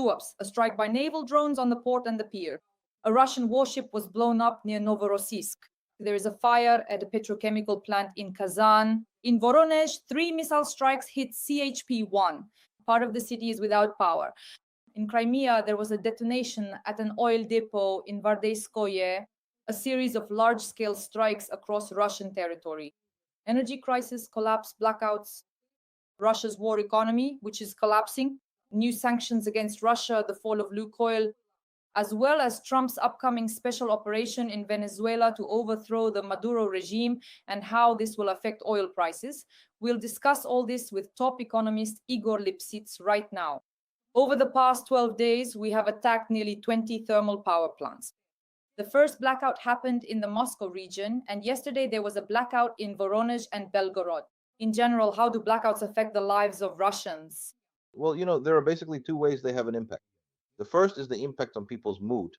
Tuaps, a strike by naval drones on the port and the pier. A Russian warship was blown up near Novorossiysk. There is a fire at a petrochemical plant in Kazan. In Voronezh, 3 missile strikes hit CHP-1. Part of the city is without power. In Crimea, there was a detonation at an oil depot in Vardeyskoye, a series of large-scale strikes across Russian territory. Energy crisis, collapse, blackouts, Russia's war economy, which is collapsing, new sanctions against Russia, the fall of Lukoil, as well as Trump's upcoming special operation in Venezuela to overthrow the Maduro regime and how this will affect oil prices. We'll discuss all this with top economist Igor Lipsits right now. Over the past 12 days, we have attacked nearly 20 thermal power plants. The first blackout happened in the Moscow region, and yesterday there was a blackout in Voronezh and Belgorod. In general, how do blackouts affect the lives of Russians? Well, there are basically two ways they have an impact. The first is the impact on people's mood.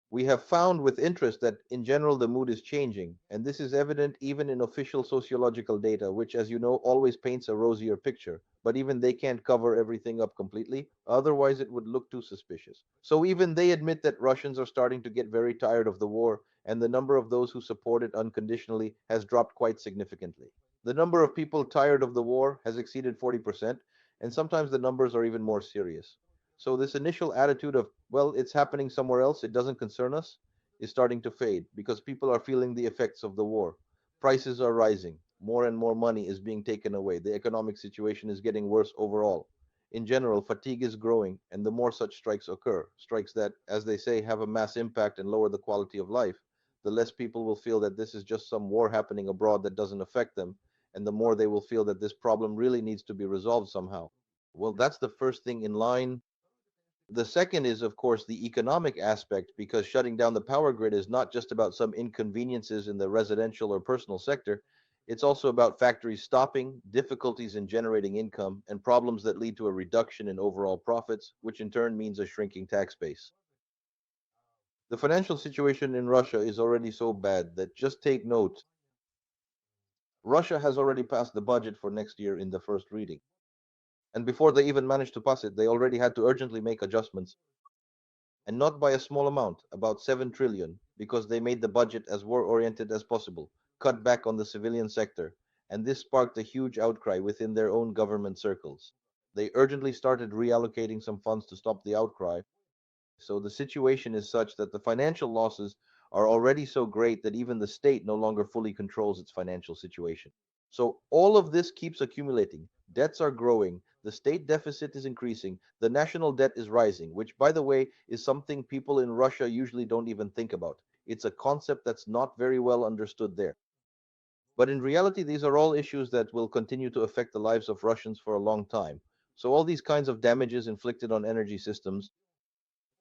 We have found with interest that in general the mood is changing, and this is evident even in official sociological data, which, as you know, always paints a rosier picture. But even they can't cover everything up completely, otherwise, it would look too suspicious. So even they admit that Russians are starting to get very tired of the war, and the number of those who support it unconditionally has dropped quite significantly. The number of people tired of the war has exceeded 40%, and sometimes the numbers are even more serious. So this initial attitude of, well, it's happening somewhere else, it doesn't concern us, is starting to fade because people are feeling the effects of the war. Prices are rising, more and more money is being taken away, the economic situation is getting worse overall. In general, fatigue is growing, and the more such strikes occur, strikes that, as they say, have a mass impact and lower the quality of life, the less people will feel that this is just some war happening abroad that doesn't affect them, and the more they will feel that this problem really needs to be resolved somehow. Well, that's the first thing in line. The second is, of course, the economic aspect, because shutting down the power grid is not just about some inconveniences in the residential or personal sector. It's also about factories stopping, difficulties in generating income, and problems that lead to a reduction in overall profits, which in turn means a shrinking tax base. The financial situation in Russia is already so bad that just take note. Russia has already passed the budget for next year in the first reading. And before they even managed to pass it, they already had to urgently make adjustments, and not by a small amount, about 7 trillion, because they made the budget as war-oriented as possible, cut back on the civilian sector, and this sparked a huge outcry within their own government circles. They urgently started reallocating some funds to stop the outcry. So the situation is such that the financial losses are already so great that even the state no longer fully controls its financial situation. So all of this keeps accumulating. Debts are growing, the state deficit is increasing, the national debt is rising, which, by the way, is something people in Russia usually don't even think about. It's a concept that's not very well understood there. But in reality, these are all issues that will continue to affect the lives of Russians for a long time. So all these kinds of damages inflicted on energy systems,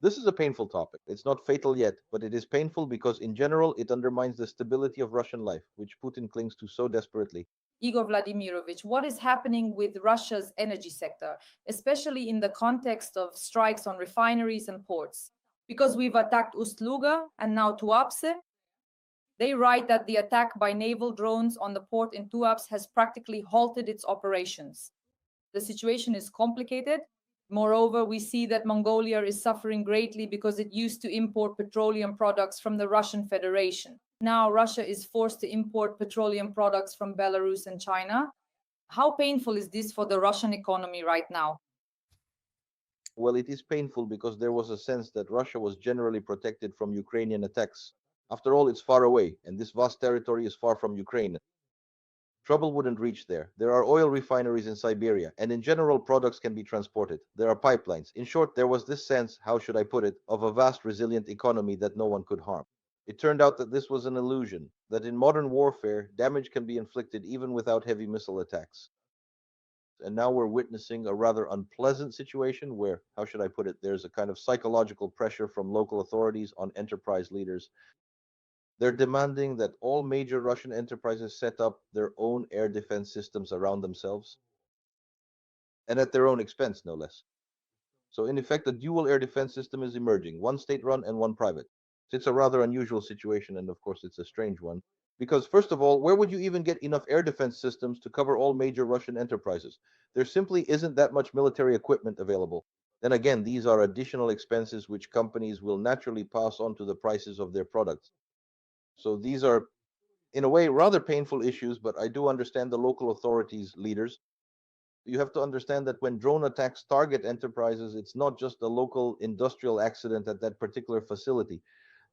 this is a painful topic. It's not fatal yet, but it is painful because in general it undermines the stability of Russian life, which Putin clings to so desperately. Igor Vladimirovich, what is happening with Russia's energy sector, especially in the context of strikes on refineries and ports? Because we've attacked Ust-Luga and now Tuapse, they write that the attack by naval drones on the port in Tuapse has practically halted its operations. The situation is complicated. Moreover, we see that Mongolia is suffering greatly because it used to import petroleum products from the Russian Federation. Now Russia is forced to import petroleum products from Belarus and China. How painful is this for the Russian economy right now? Well, it is painful because there was a sense that Russia was generally protected from Ukrainian attacks. After all, it's far away, and this vast territory is far from Ukraine. Trouble wouldn't reach there. There are oil refineries in Siberia, and in general, products can be transported. There are pipelines. In short, there was this sense, how should I put it, of a vast, resilient economy that no one could harm. It turned out that this was an illusion, that in modern warfare, damage can be inflicted even without heavy missile attacks. And now we're witnessing a rather unpleasant situation where, how should I put it, there's a kind of psychological pressure from local authorities on enterprise leaders. They're demanding that all major Russian enterprises set up their own air defense systems around themselves, and at their own expense, no less. So, in effect, a dual air defense system is emerging, one state run and one private. It's a rather unusual situation, and of course, it's a strange one. Because, first of all, where would you even get enough air defense systems to cover all major Russian enterprises? There simply isn't that much military equipment available. Then again, these are additional expenses which companies will naturally pass on to the prices of their products. So these are, in a way, rather painful issues, but I do understand the local authorities' leaders. You have to understand that when drone attacks target enterprises, it's not just a local industrial accident at that particular facility.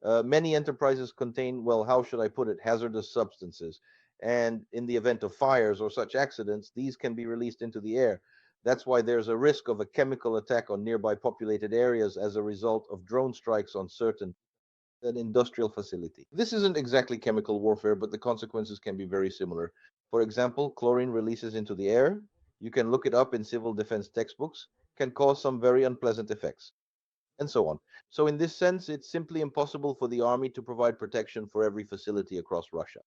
Many enterprises contain, well, how should I put it, hazardous substances. And in the event of fires or such accidents, these can be released into the air. That's why there's a risk of a chemical attack on nearby populated areas as a result of drone strikes on certain an industrial facility. This isn't exactly chemical warfare, but the consequences can be very similar. For example, chlorine releases into the air. You can look it up in civil defense textbooks, can cause some very unpleasant effects, and so on. So, in this sense, it's simply impossible for the army to provide protection for every facility across Russia.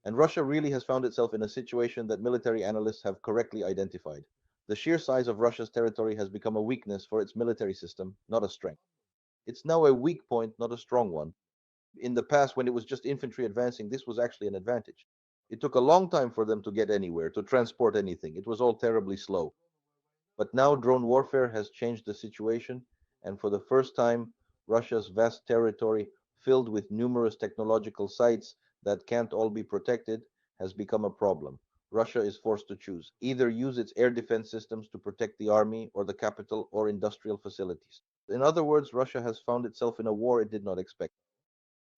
And Russia really has found itself in a situation that military analysts have correctly identified. The sheer size of Russia's territory has become a weakness for its military system, not a strength. It's now a weak point, not a strong one. In the past, when it was just infantry advancing, this was actually an advantage. It took a long time for them to get anywhere, to transport anything. It was all terribly slow. But now drone warfare has changed the situation, and for the first time, Russia's vast territory, filled with numerous technological sites that can't all be protected, has become a problem. Russia is forced to choose either use its air defense systems to protect the army or the capital or industrial facilities. In other words, Russia has found itself in a war it did not expect,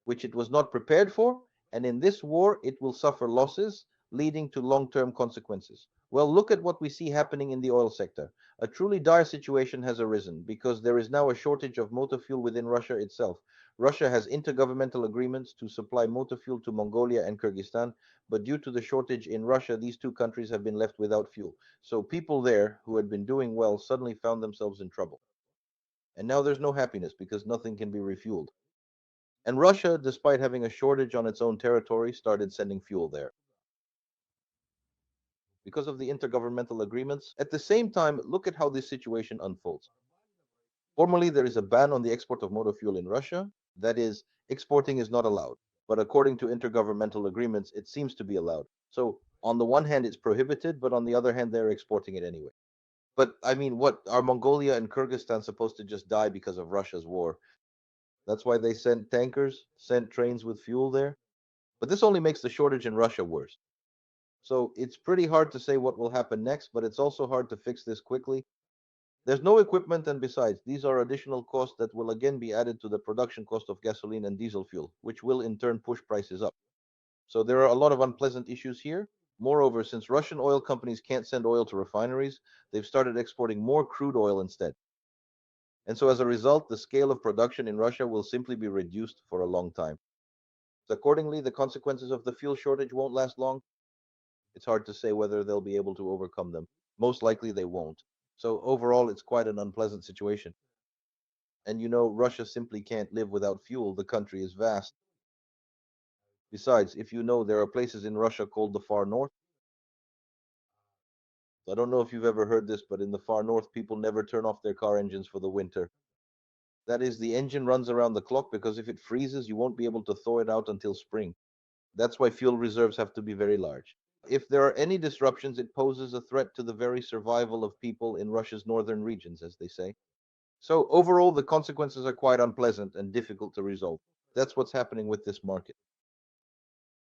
which it was not prepared for, and in this war it will suffer losses, leading to long term consequences. Well, look at what we see happening in the oil sector. A truly dire situation has arisen because there is now a shortage of motor fuel within Russia itself. Russia has intergovernmental agreements to supply motor fuel to Mongolia and Kyrgyzstan, but due to the shortage in Russia, these two countries have been left without fuel. So people there who had been doing well suddenly found themselves in trouble. And now there's no happiness because nothing can be refueled. And Russia, despite having a shortage on its own territory, started sending fuel there because of the intergovernmental agreements. At the same time, look at how this situation unfolds. Formally, there is a ban on the export of motor fuel in Russia. That is, exporting is not allowed. But according to intergovernmental agreements, it seems to be allowed. So, on the one hand, it's prohibited, but on the other hand, they're exporting it anyway. But I mean, what are Mongolia and Kyrgyzstan supposed to just die because of Russia's war? That's why they sent tankers, sent trains with fuel there. But this only makes the shortage in Russia worse. So it's pretty hard to say what will happen next, but it's also hard to fix this quickly. There's no equipment, and besides, these are additional costs that will again be added to the production cost of gasoline and diesel fuel, which will in turn push prices up. So there are a lot of unpleasant issues here. Moreover, since Russian oil companies can't send oil to refineries, they've started exporting more crude oil instead. And so as a result, the scale of production in Russia will simply be reduced for a long time. So accordingly, the consequences of the fuel shortage won't last long. It's hard to say whether they'll be able to overcome them. Most likely they won't. So overall, it's quite an unpleasant situation. And Russia simply can't live without fuel. The country is vast. Besides, if you know, there are places in Russia called the far north. I don't know if you've ever heard this, but in the far north, people never turn off their car engines for the winter. That is, the engine runs around the clock because if it freezes, you won't be able to thaw it out until spring. That's why fuel reserves have to be very large. If there are any disruptions, it poses a threat to the very survival of people in Russia's northern regions, as they say. So, overall, the consequences are quite unpleasant and difficult to resolve. That's what's happening with this market.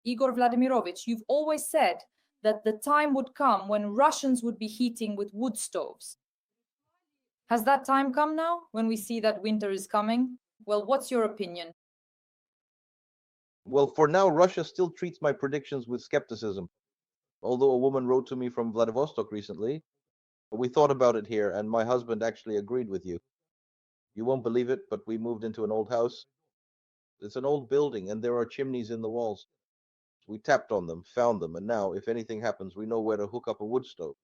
Igor Vladimirovich, you've always said that the time would come when Russians would be heating with wood stoves. Has that time come now, when we see that winter is coming? Well, what's your opinion? Well, for now, Russia still treats my predictions with skepticism. Although a woman wrote to me from Vladivostok recently, we thought about it here, and my husband actually agreed with you. You won't believe it, but we moved into an old house. It's an old building, and there are chimneys in the walls. We tapped on them, found them, and now, if anything happens, we know where to hook up a wood stove.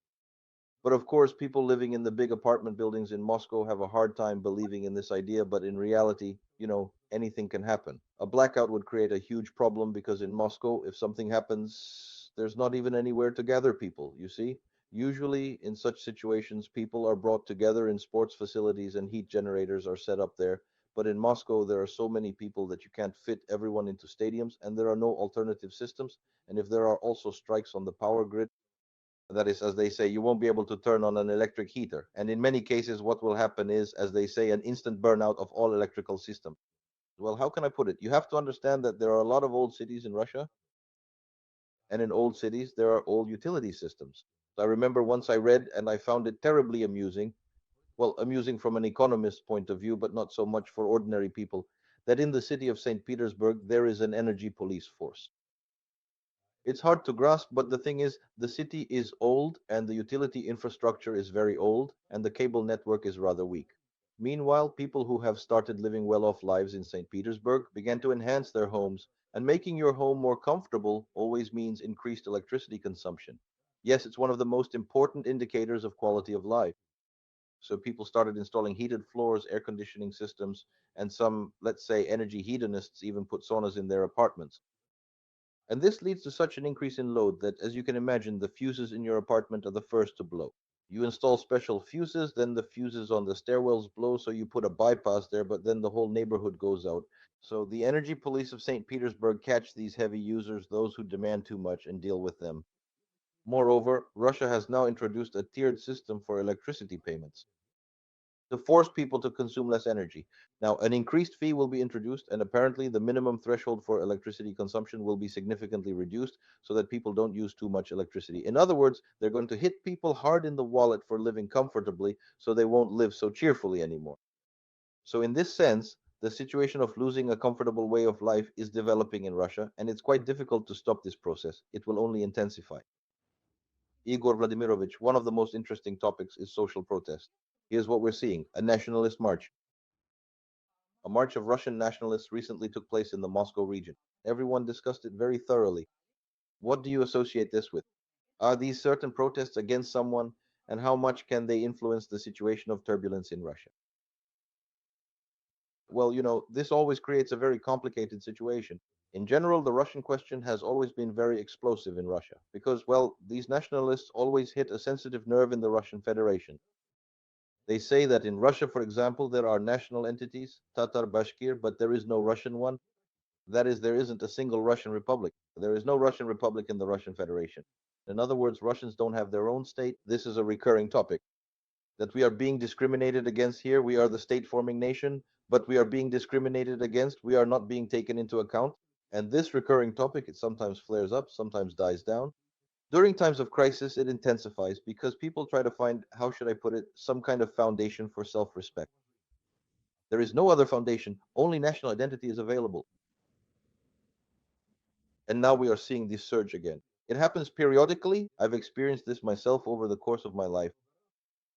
But of course, people living in the big apartment buildings in Moscow have a hard time believing in this idea, but in reality, anything can happen. A blackout would create a huge problem because in Moscow, if something happens, there's not even anywhere to gather people, you see? Usually, in such situations, people are brought together in sports facilities and heat generators are set up there. But in Moscow, there are so many people that you can't fit everyone into stadiums, and there are no alternative systems. And if there are also strikes on the power grid, That is, as they say, you won't be able to turn on an electric heater. And in many cases, what will happen is, as they say, an instant burnout of all electrical systems. Well, how can I put it? You have to understand that there are a lot of old cities in Russia, and in old cities, there are old utility systems. So I remember once I read, and I found it terribly amusing, well, amusing from an economist's point of view, but not so much for ordinary people, that in the city of St. Petersburg, there is an energy police force. It's hard to grasp, but the thing is, the city is old and the utility infrastructure is very old and the cable network is rather weak. Meanwhile, people who have started living well off lives in St. Petersburg began to enhance their homes, and making your home more comfortable always means increased electricity consumption. Yes, it's one of the most important indicators of quality of life. So people started installing heated floors, air conditioning systems, and some, let's say, energy hedonists even put saunas in their apartments. And this leads to such an increase in load that, as you can imagine, the fuses in your apartment are the first to blow. You install special fuses, then the fuses on the stairwells blow, so you put a bypass there, but then the whole neighborhood goes out. So the energy police of St. Petersburg catch these heavy users, those who demand too much, and deal with them. Moreover, Russia has now introduced a tiered system for electricity payments to force people to consume less energy. Now, an increased fee will be introduced, and apparently, the minimum threshold for electricity consumption will be significantly reduced so that people don't use too much electricity. In other words, they're going to hit people hard in the wallet for living comfortably so they won't live so cheerfully anymore. So, in this sense, the situation of losing a comfortable way of life is developing in Russia, and it's quite difficult to stop this process. It will only intensify. Igor Vladimirovich, one of the most interesting topics is social protest. Here's what we're seeing: a nationalist march. A march of Russian nationalists recently took place in the Moscow region. Everyone discussed it very thoroughly. What do you associate this with? Are these certain protests against someone, and how much can they influence the situation of turbulence in Russia? Well, this always creates a very complicated situation. In general, the Russian question has always been very explosive in Russia because, well, these nationalists always hit a sensitive nerve in the Russian Federation. They say that in Russia, for example, there are national entities, Tatar, Bashkir, but there is no Russian one. That is, there isn't a single Russian republic. There is no Russian republic in the Russian Federation. In other words, Russians don't have their own state. This is a recurring topic that we are being discriminated against here. We are the state forming nation, but we are being discriminated against. We are not being taken into account. And this recurring topic, it sometimes flares up, sometimes dies down. During times of crisis, it intensifies because people try to find, how should I put it, some kind of foundation for self respect. There is no other foundation, only national identity is available. And now we are seeing this surge again. It happens periodically. I've experienced this myself over the course of my life.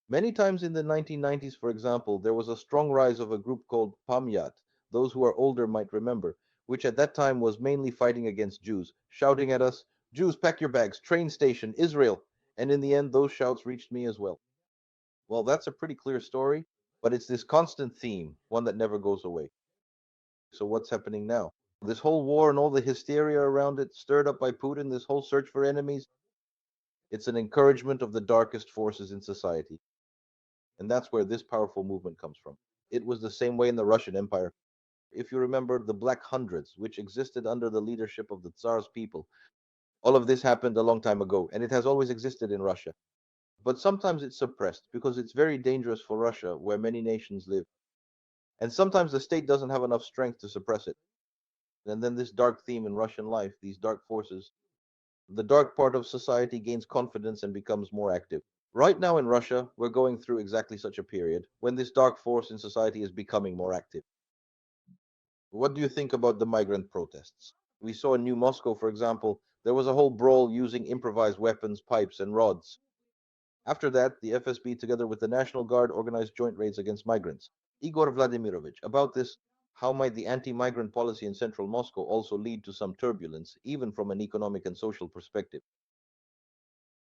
Many times in the 1990s, for example, there was a strong rise of a group called Pamyat. Those who are older might remember, which at that time was mainly fighting against Jews, shouting at us, Jews, pack your bags, train station, Israel. And in the end, those shouts reached me as well. Well, that's a pretty clear story, but it's this constant theme, one that never goes away. So what's happening now? This whole war and all the hysteria around it, stirred up by Putin, this whole search for enemies, it's an encouragement of the darkest forces in society. And that's where this powerful movement comes from. It was the same way in the Russian Empire. If you remember the Black Hundreds, which existed under the leadership of the Tsar's people, all of this happened a long time ago, and it has always existed in Russia. But sometimes it's suppressed because it's very dangerous for Russia, where many nations live. And sometimes the state doesn't have enough strength to suppress it. And then this dark theme in Russian life, these dark forces, the dark part of society gains confidence and becomes more active. Right now in Russia, we're going through exactly such a period when this dark force in society is becoming more active. What do you think about the migrant protests? We saw in New Moscow, for example, there was a whole brawl using improvised weapons, pipes, and rods. After that, the FSB, together with the National Guard, organized joint raids against migrants. Igor Vladimirovich, about this, how might the anti migrant policy in central Moscow also lead to some turbulence, even from an economic and social perspective?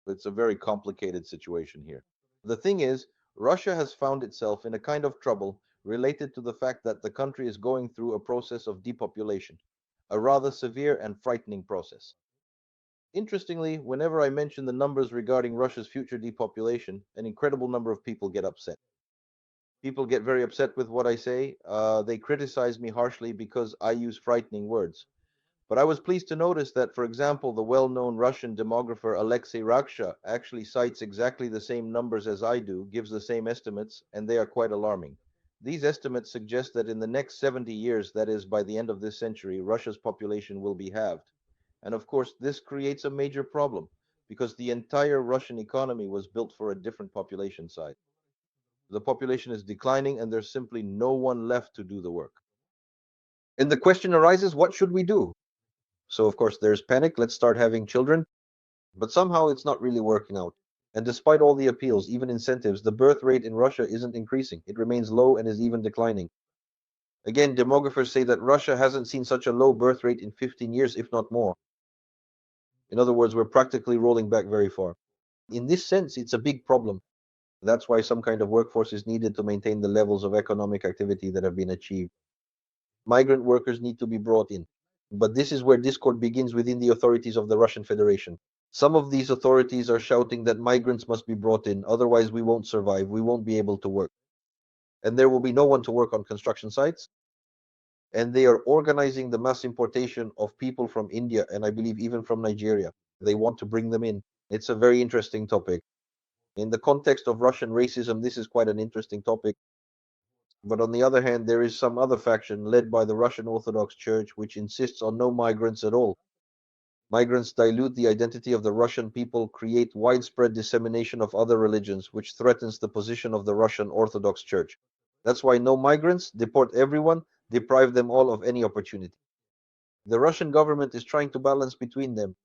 It's a very complicated situation here. The thing is, Russia has found itself in a kind of trouble related to the fact that the country is going through a process of depopulation, a rather severe and frightening process. Interestingly, whenever I mention the numbers regarding Russia's future depopulation, an incredible number of people get upset. People get very upset with what I say. They criticize me harshly because I use frightening words. But I was pleased to notice that, for example, the well-known Russian demographer Alexei Raksha actually cites exactly the same numbers as I do, gives the same estimates, and they are quite alarming. These estimates suggest that in the next 70 years, that is, by the end of this century, Russia's population will be halved. And of course, this creates a major problem because the entire Russian economy was built for a different population size. The population is declining, and there's simply no one left to do the work. And the question arises, what should we do? So, of course, there's panic. Let's start having children. But somehow it's not really working out. And despite all the appeals, even incentives, the birth rate in Russia isn't increasing. It remains low and is even declining. Again, demographers say that Russia hasn't seen such a low birth rate in 15 years, if not more. In other words, we're practically rolling back very far. In this sense, it's a big problem. That's why some kind of workforce is needed to maintain the levels of economic activity that have been achieved. Migrant workers need to be brought in. But this is where discord begins within the authorities of the Russian Federation. Some of these authorities are shouting that migrants must be brought in, otherwise we won't survive, we won't be able to work. And there will be no one to work on construction sites. And they are organizing the mass importation of people from India and I believe even from Nigeria. They want to bring them in. It's a very interesting topic. In the context of Russian racism, this is quite an interesting topic. But on the other hand, there is some other faction led by the Russian Orthodox Church which insists on no migrants at all. Migrants dilute the identity of the Russian people, create widespread dissemination of other religions, which threatens the position of the Russian Orthodox Church. That's why no migrants, deport everyone, deprive them all of any opportunity. The Russian government is trying to balance between them.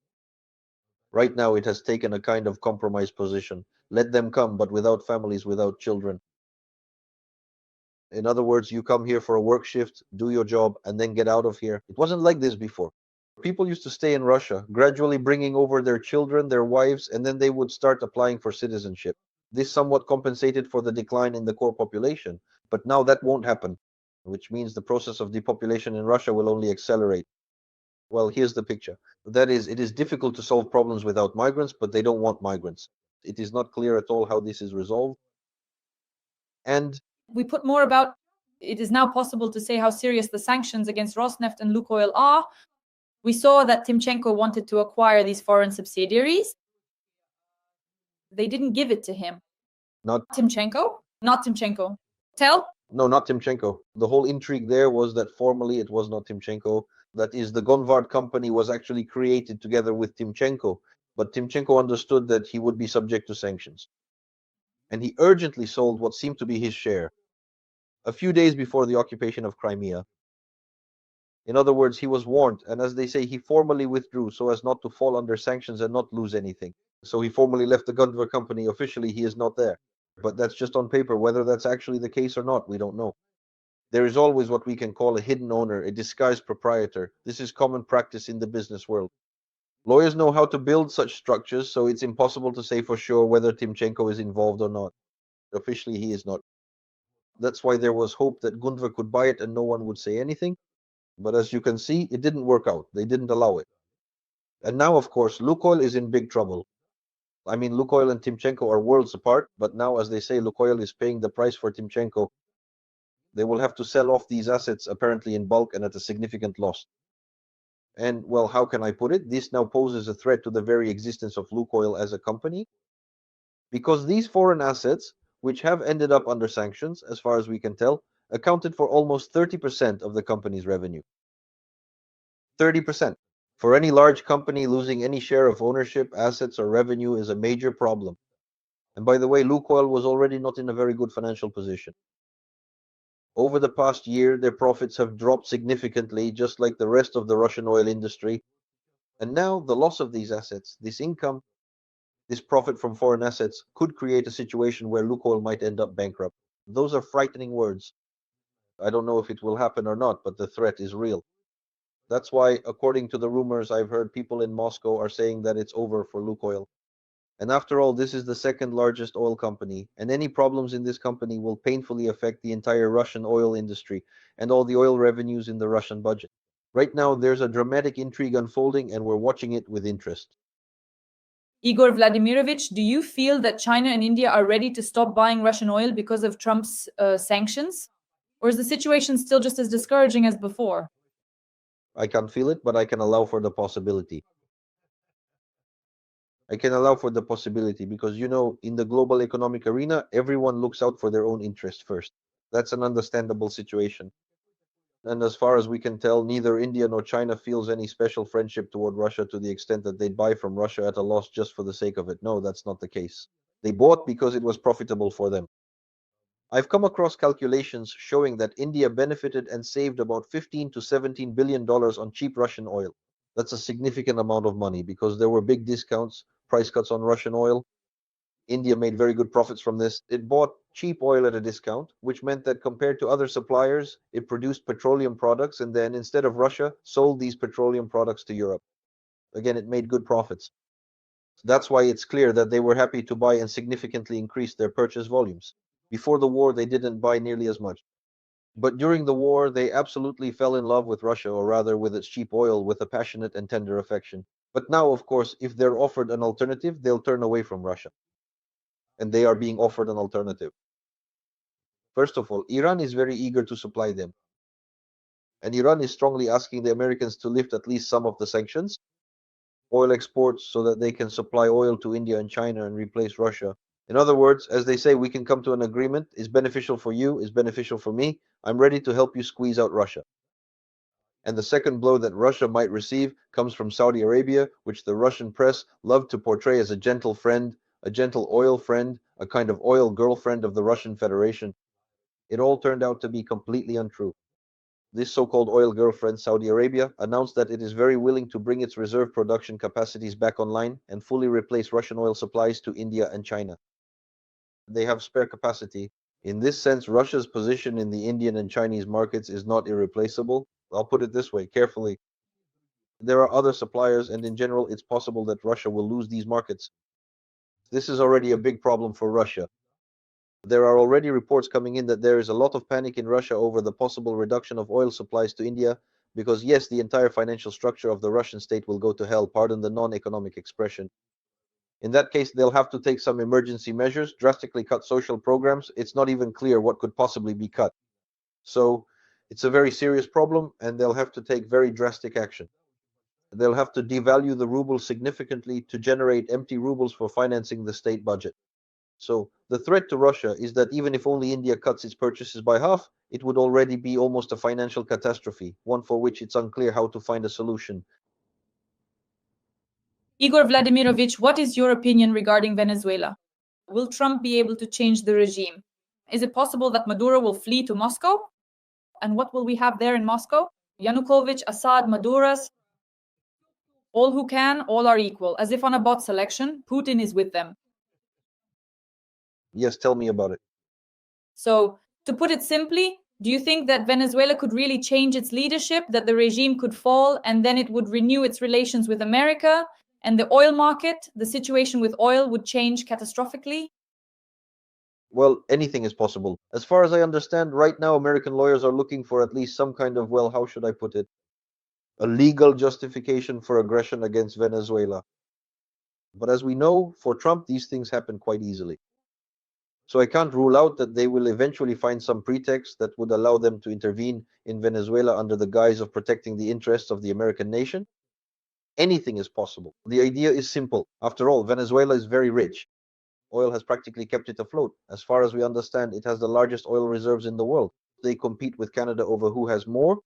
Right now, it has taken a kind of compromise position. Let them come, but without families, without children. In other words, you come here for a work shift, do your job, and then get out of here. It wasn't like this before. People used to stay in Russia, gradually bringing over their children, their wives, and then they would start applying for citizenship. This somewhat compensated for the decline in the core population, but now that won't happen, which means the process of depopulation in Russia will only accelerate. Well, here's the picture. That is, it is difficult to solve problems without migrants, but they don't want migrants. It is not clear at all how this is resolved. And we put more about it is now possible to say how serious the sanctions against Rosneft and Lukoil are. We saw that Timchenko wanted to acquire these foreign subsidiaries. They didn't give it to him. not Timchenko? Not Timchenko. Tell? No, not Timchenko. The whole intrigue there was that formally it was not Timchenko. That is, the Gonvard company was actually created together with Timchenko, but Timchenko understood that he would be subject to sanctions. And he urgently sold what seemed to be his share a few days before the occupation of Crimea. In other words, he was warned, and as they say, he formally withdrew so as not to fall under sanctions and not lose anything. So he formally left the Gonvard company. Officially, he is not there. But that's just on paper. Whether that's actually the case or not, we don't know. There is always what we can call a hidden owner, a disguised proprietor. This is common practice in the business world. Lawyers know how to build such structures, so it's impossible to say for sure whether Timchenko is involved or not. Officially, he is not. That's why there was hope that Gundva could buy it and no one would say anything. But as you can see, it didn't work out. They didn't allow it. And now, of course, Lukoil is in big trouble. I mean, Lukoil and Timchenko are worlds apart, but now, as they say, Lukoil is paying the price for Timchenko. They will have to sell off these assets apparently in bulk and at a significant loss. And, well, how can I put it? This now poses a threat to the very existence of Lukoil as a company, because these foreign assets, which have ended up under sanctions, as far as we can tell, accounted for almost 30% of the company's revenue. 30%. For any large company, losing any share of ownership, assets, or revenue is a major problem. And by the way, Lukoil was already not in a very good financial position. Over the past year, their profits have dropped significantly, just like the rest of the Russian oil industry. And now the loss of these assets, this income, this profit from foreign assets could create a situation where Lukoil might end up bankrupt. Those are frightening words. I don't know if it will happen or not, but the threat is real. That's why, according to the rumors I've heard, people in Moscow are saying that it's over for Lukoil. And after all, this is the second largest oil company, and any problems in this company will painfully affect the entire Russian oil industry and all the oil revenues in the Russian budget. Right now, there's a dramatic intrigue unfolding, and we're watching it with interest. Igor Vladimirovich, do you feel that China and India are ready to stop buying Russian oil because of Trump's sanctions? Or is the situation still just as discouraging as before? I can't feel it, but I can allow for the possibility. I can allow for the possibility because, in the global economic arena, everyone looks out for their own interest first. That's an understandable situation. And as far as we can tell, neither India nor China feels any special friendship toward Russia to the extent that they'd buy from Russia at a loss just for the sake of it. No, that's not the case. They bought because it was profitable for them. I've come across calculations showing that India benefited and saved about 15 to 17 billion dollars on cheap Russian oil. That's a significant amount of money because there were big discounts, price cuts on Russian oil. India made very good profits from this. It bought cheap oil at a discount, which meant that compared to other suppliers, it produced petroleum products and then, instead of Russia, sold these petroleum products to Europe. Again, it made good profits. That's why it's clear that they were happy to buy and significantly increase their purchase volumes. Before the war, they didn't buy nearly as much. But during the war, they absolutely fell in love with Russia, or rather with its cheap oil, with a passionate and tender affection. But now, of course, if they're offered an alternative, they'll turn away from Russia. And they are being offered an alternative. First of all, Iran is very eager to supply them. And Iran is strongly asking the Americans to lift at least some of the sanctions, oil exports, so that they can supply oil to India and China and replace Russia. In other words, as they say, we can come to an agreement, is beneficial for you, is beneficial for me. I'm ready to help you squeeze out Russia. And the second blow that Russia might receive comes from Saudi Arabia, which the Russian press loved to portray as a gentle friend, a gentle oil friend, a kind of oil girlfriend of the Russian Federation. It all turned out to be completely untrue. This so-called oil girlfriend, Saudi Arabia, announced that it is very willing to bring its reserve production capacities back online and fully replace Russian oil supplies to India and China. They have spare capacity. In this sense, Russia's position in the Indian and Chinese markets is not irreplaceable. I'll put it this way, carefully. There are other suppliers, and in general, it's possible that Russia will lose these markets. This is already a big problem for Russia. There are already reports coming in that there is a lot of panic in Russia over the possible reduction of oil supplies to India, because yes, the entire financial structure of the Russian state will go to hell, pardon the non-economic expression. In that case, they'll have to take some emergency measures, drastically cut social programs. It's not even clear what could possibly be cut. So it's a very serious problem, and they'll have to take very drastic action. They'll have to devalue the ruble significantly to generate empty rubles for financing the state budget. So the threat to Russia is that even if only India cuts its purchases by half, it would already be almost a financial catastrophe, one for which it's unclear how to find a solution. Igor Vladimirovich, what is your opinion regarding Venezuela? Will Trump be able to change the regime? Is it possible that Maduro will flee to Moscow? And what will we have there in Moscow? Yanukovych, Assad, Maduras, all who can, all are equal. As if on a bot selection, Putin is with them. Yes, tell me about it. So, to put it simply, do you think that Venezuela could really change its leadership, that the regime could fall, and then it would renew its relations with America? And the oil market, the situation with oil would change catastrophically? Well, anything is possible. As far as I understand, right now American lawyers are looking for at least some kind of, well, how should I put it? A legal justification for aggression against Venezuela. But as we know, for Trump, these things happen quite easily. So I can't rule out that they will eventually find some pretext that would allow them to intervene in Venezuela under the guise of protecting the interests of the American nation. Anything is possible. The idea is simple. After all, Venezuela is very rich. Oil has practically kept it afloat. As far as we understand, it has the largest oil reserves in the world. They compete with Canada over who has more.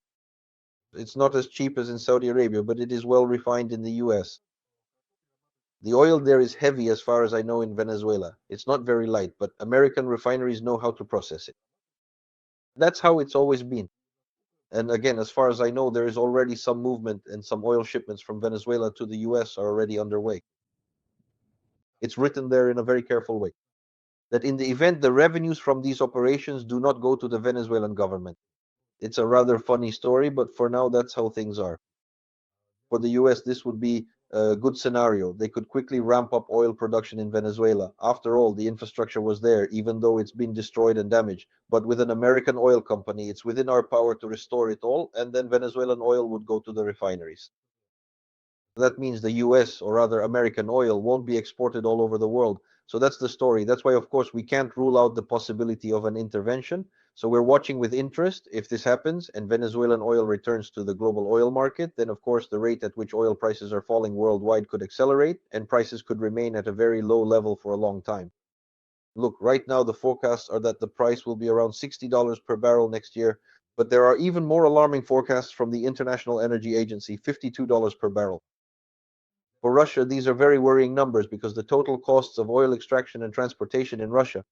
It's not as cheap as in Saudi Arabia, but it is well refined in the US. The oil there is heavy as far as I know in Venezuela. It's not very light, but American refineries know how to process it. That's how it's always been. And again, as far as I know, there is already some movement and some oil shipments from Venezuela to the US are already underway. It's written there in a very careful way that in the event the revenues from these operations do not go to the Venezuelan government. It's a rather funny story, but for now, that's how things are. For the US, this would be a good scenario. They could quickly ramp up oil production in Venezuela. After all, the infrastructure was there, even though it's been destroyed and damaged. But with an American oil company, it's within our power to restore it all, and then Venezuelan oil would go to the refineries. That means the US, or rather American oil, won't be exported all over the world. So that's the story. That's why, of course, we can't rule out the possibility of an intervention. So we're watching with interest if this happens and Venezuelan oil returns to the global oil market, then of course the rate at which oil prices are falling worldwide could accelerate and prices could remain at a very low level for a long time. Look, right now the forecasts are that the price will be around $60 per barrel next year, but there are even more alarming forecasts from the International Energy Agency, $52 per barrel. For Russia, these are very worrying numbers because the total costs of oil extraction and transportation in Russia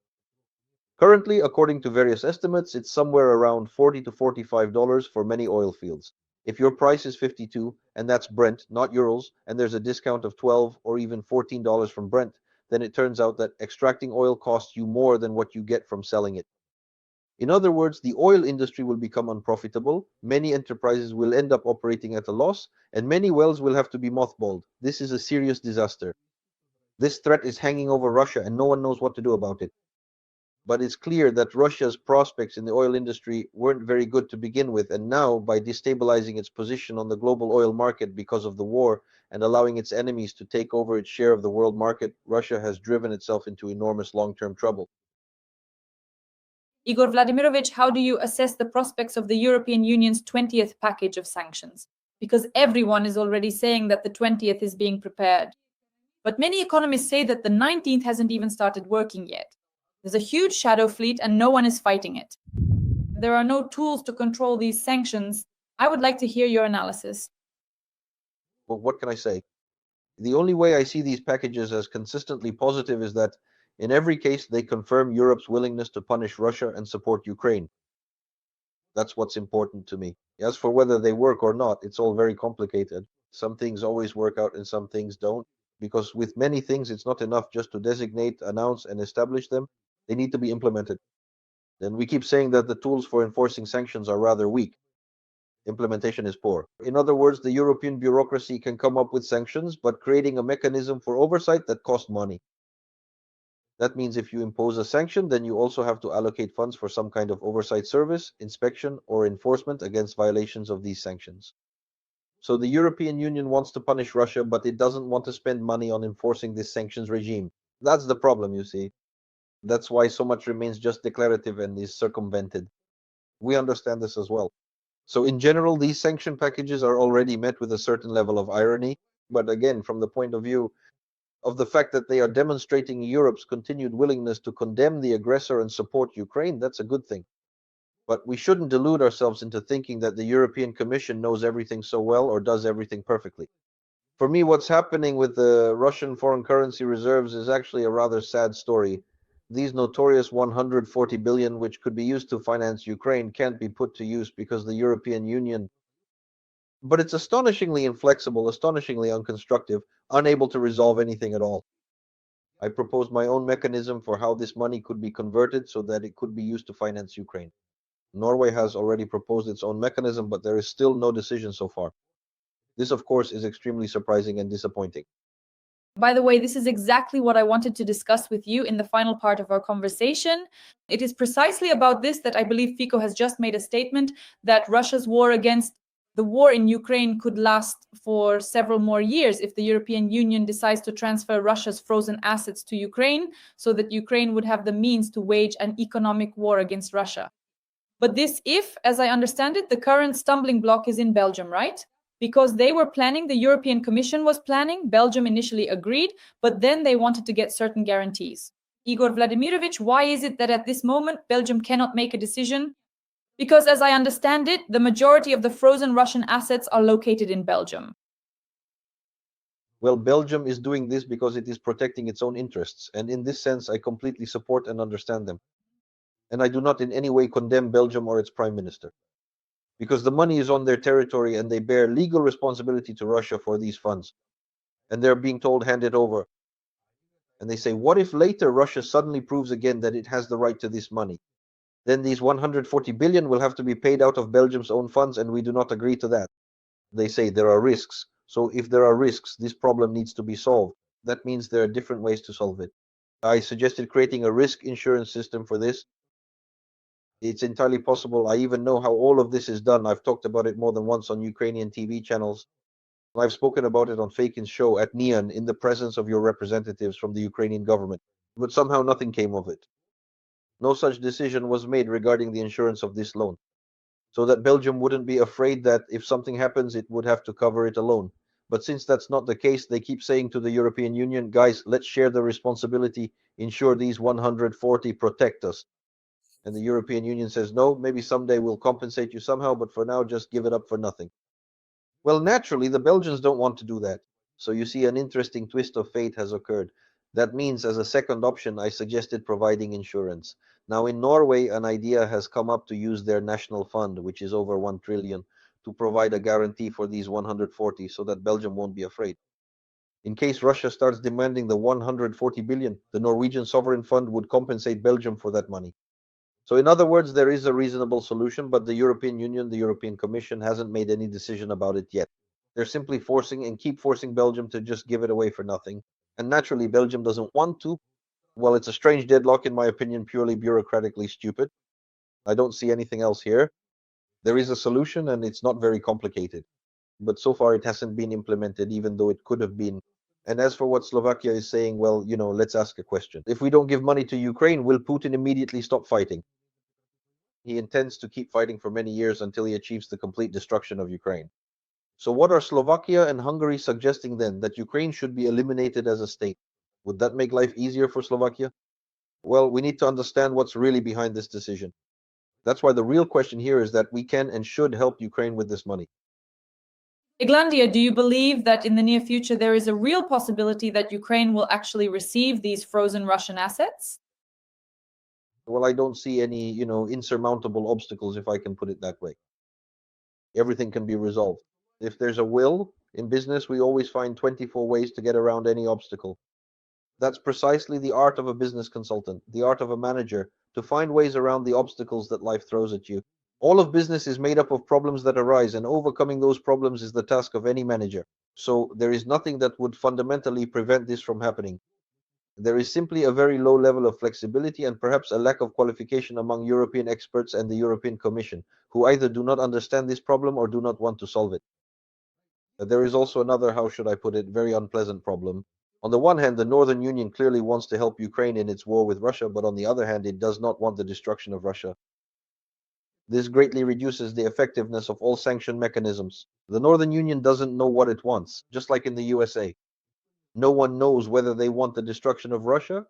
currently, according to various estimates, it's somewhere around $40 to $45 for many oil fields. If your price is 52, and that's Brent, not Urals, and there's a discount of 12 or even $14 from Brent, then it turns out that extracting oil costs you more than what you get from selling it. In other words, the oil industry will become unprofitable, many enterprises will end up operating at a loss, and many wells will have to be mothballed. This is a serious disaster. This threat is hanging over Russia, and no one knows what to do about it. But it's clear that Russia's prospects in the oil industry weren't very good to begin with, and now, by destabilizing its position on the global oil market because of the war and allowing its enemies to take over its share of the world market, Russia has driven itself into enormous long-term trouble. Igor Vladimirovich, how do you assess the prospects of the European Union's 20th package of sanctions? Because everyone is already saying that the 20th is being prepared. But many economists say that the 19th hasn't even started working yet. There's a huge shadow fleet and no one is fighting it. There are no tools to control these sanctions. I would like to hear your analysis. Well, what can I say? The only way I see these packages as consistently positive is that, in every case, they confirm Europe's willingness to punish Russia and support Ukraine. That's what's important to me. As for whether they work or not, it's all very complicated. Some things always work out and some things don't, because with many things, it's not enough just to designate, announce, and establish them. They need to be implemented. Then we keep saying that the tools for enforcing sanctions are rather weak. Implementation is poor. In other words, the European bureaucracy can come up with sanctions, but creating a mechanism for oversight that costs money. That means if you impose a sanction, then you also have to allocate funds for some kind of oversight service, inspection, or enforcement against violations of these sanctions. So the European Union wants to punish Russia, but it doesn't want to spend money on enforcing this sanctions regime. That's the problem, you see. That's why so much remains just declarative and is circumvented. We understand this as well. So in general, these sanction packages are already met with a certain level of irony. But again, from the point of view of the fact that they are demonstrating Europe's continued willingness to condemn the aggressor and support Ukraine, that's a good thing. But we shouldn't delude ourselves into thinking that the European Commission knows everything so well or does everything perfectly. For me, what's happening with the Russian foreign currency reserves is actually a rather sad story. These notorious 140 billion, which could be used to finance Ukraine, can't be put to use because the European Union. But it's astonishingly inflexible, astonishingly unconstructive, unable to resolve anything at all. I proposed my own mechanism for how this money could be converted so that it could be used to finance Ukraine. Norway has already proposed its own mechanism, but there is still no decision so far. This, of course, is extremely surprising and disappointing. By the way, this is exactly what I wanted to discuss with you in the final part of our conversation. It is precisely about this that I believe Fico has just made a statement that Russia's war in Ukraine could last for several more years if the European Union decides to transfer Russia's frozen assets to Ukraine so that Ukraine would have the means to wage an economic war against Russia. But this, if, as I understand it, the current stumbling block is in Belgium, right? Because they were planning, the European Commission was planning, Belgium initially agreed, but then they wanted to get certain guarantees. Igor Vladimirovich, why is it that at this moment Belgium cannot make a decision? Because as I understand it, the majority of the frozen Russian assets are located in Belgium. Well, Belgium is doing this because it is protecting its own interests, and in this sense, I completely support and understand them. And I do not in any way condemn Belgium or its prime minister, because the money is on their territory and they bear legal responsibility to Russia for these funds. And they're being told, hand it over. And they say, what if later Russia suddenly proves again that it has the right to this money? Then these 140 billion will have to be paid out of Belgium's own funds, and we do not agree to that. They say there are risks. So if there are risks, this problem needs to be solved. That means there are different ways to solve it. I suggested creating a risk insurance system for this. It's entirely possible. I even know how all of this is done. I've talked about it more than once on Ukrainian TV channels. I've spoken about it on Fakin's show at Neon in the presence of your representatives from the Ukrainian government. But somehow nothing came of it. No such decision was made regarding the insurance of this loan, so that Belgium wouldn't be afraid that if something happens, it would have to cover it alone. But since that's not the case, they keep saying to the European Union, guys, let's share the responsibility, ensure these 140 protect us. And the European Union says, no, maybe someday we'll compensate you somehow, but for now, just give it up for nothing. Well, naturally, the Belgians don't want to do that. So you see, an interesting twist of fate has occurred. That means, as a second option, I suggested providing insurance. Now, in Norway, an idea has come up to use their national fund, which is over 1 trillion, to provide a guarantee for these 140 so that Belgium won't be afraid. In case Russia starts demanding the 140 billion, the Norwegian sovereign fund would compensate Belgium for that money. So, in other words, there is a reasonable solution, but the European Union, the European Commission, hasn't made any decision about it yet. They're simply forcing and keep forcing Belgium to just give it away for nothing. And naturally, Belgium doesn't want to. Well, it's a strange deadlock, in my opinion, purely bureaucratically stupid. I don't see anything else here. There is a solution, and it's not very complicated. But so far, it hasn't been implemented, even though it could have been. And as for what Slovakia is saying, well, let's ask a question. If we don't give money to Ukraine, will Putin immediately stop fighting? He intends to keep fighting for many years until he achieves the complete destruction of Ukraine. So what are Slovakia and Hungary suggesting then? That Ukraine should be eliminated as a state? Would that make life easier for Slovakia? Well, we need to understand what's really behind this decision. That's why the real question here is that we can and should help Ukraine with this money. Iglandia, do you believe that in the near future there is a real possibility that Ukraine will actually receive these frozen Russian assets? Well, I don't see any, insurmountable obstacles, if I can put it that way. Everything can be resolved. If there's a will in business, we always find 24 ways to get around any obstacle. That's precisely the art of a business consultant, the art of a manager, to find ways around the obstacles that life throws at you. All of business is made up of problems that arise, and overcoming those problems is the task of any manager. So there is nothing that would fundamentally prevent this from happening. There is simply a very low level of flexibility and perhaps a lack of qualification among European experts and the European Commission, who either do not understand this problem or do not want to solve it. There is also another, how should I put it, very unpleasant problem. On the one hand, the Northern Union clearly wants to help Ukraine in its war with Russia, but on the other hand, it does not want the destruction of Russia. This greatly reduces the effectiveness of all sanction mechanisms. The Northern Union doesn't know what it wants, just like in the USA. No one knows whether they want the destruction of Russia,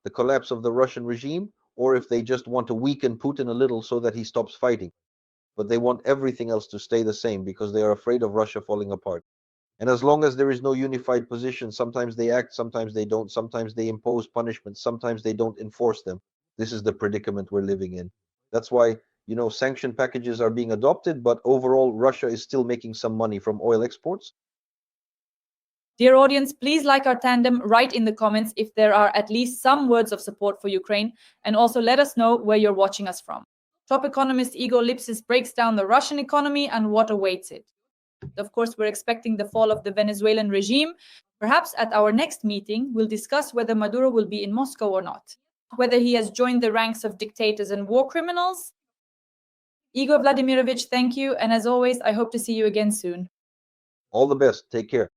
the collapse of the Russian regime, or if they just want to weaken Putin a little so that he stops fighting. But they want everything else to stay the same because they are afraid of Russia falling apart. And as long as there is no unified position, sometimes they act, sometimes they don't, sometimes they impose punishments, sometimes they don't enforce them. This is the predicament we're living in. That's why, sanction packages are being adopted, but overall, Russia is still making some money from oil exports. Dear audience, please like our tandem, write in the comments if there are at least some words of support for Ukraine, and also let us know where you're watching us from. Top economist Igor Lipsits breaks down the Russian economy and what awaits it. Of course, we're expecting the fall of the Venezuelan regime. Perhaps at our next meeting, we'll discuss whether Maduro will be in Moscow or not, whether he has joined the ranks of dictators and war criminals. Igor Vladimirovich, thank you, and as always, I hope to see you again soon. All the best. Take care.